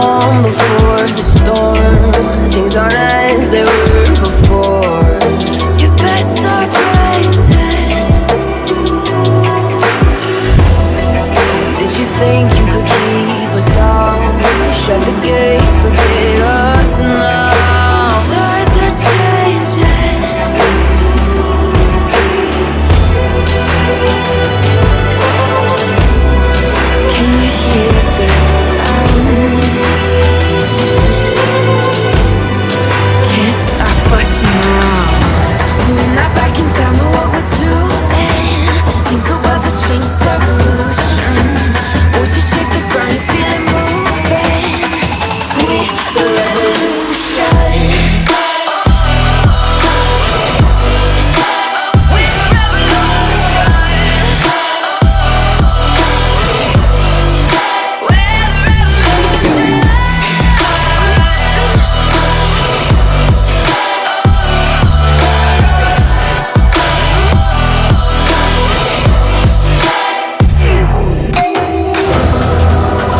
calm before the storm. Things aren't as they were before. You best start bracing. Did you think you could keep us out? Shut the gates, forget us now. Tides are changing. Can you hear the sound? Can't stop us now. We're not back in town, know what we're doing. Things are about to change, it's evolution. Voices shake the ground, you feel it moving. We're the revolution.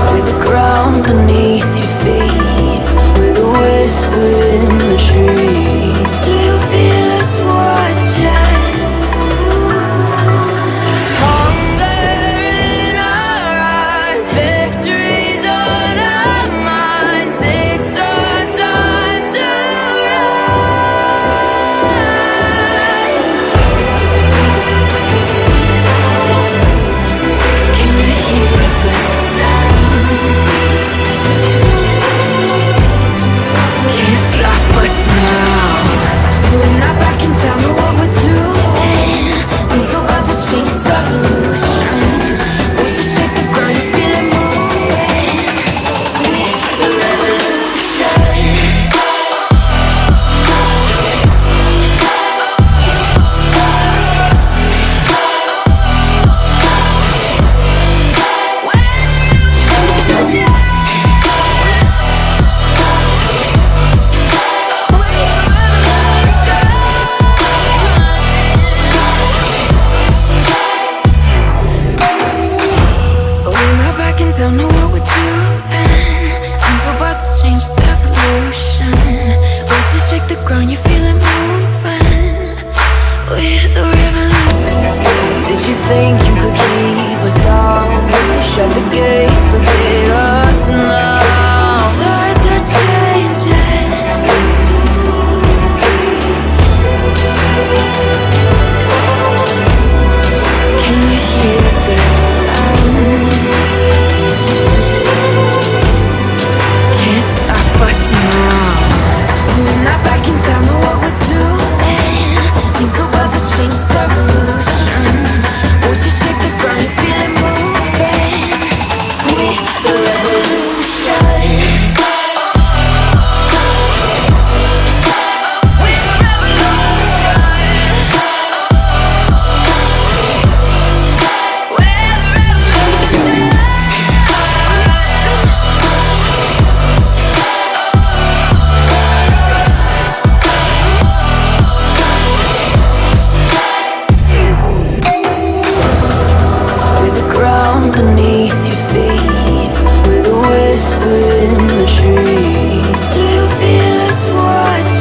We're the ground beneath your feet. We're the whisper in the tree. Do you feel us watching? Hunger in our eyes, victories on our minds. It's our time to rise. Can you hear the sound? Can't stop us now. We're not back in town, know what we're doing. Things are about to change, it's evolution. Voices shake the ground, you feel it moving. We're the revolution. We're not back in town, know what we're doing. Things are about to change, it's evolution. Voices shake the ground, you feel it moving. We're the revolution. Did you think you could keep us out? Shut the gates, forget us now. Tides are changing. Can you hear the sound? Can't stop us now. We're not back in town, know what we're doing. Things are about to change, it's evolution. Voices shake the ground, you feel it moving. We're the revolution. We're the revolution. We're the revolution. We're the ground beneath your feet. We're the whisper in the tree.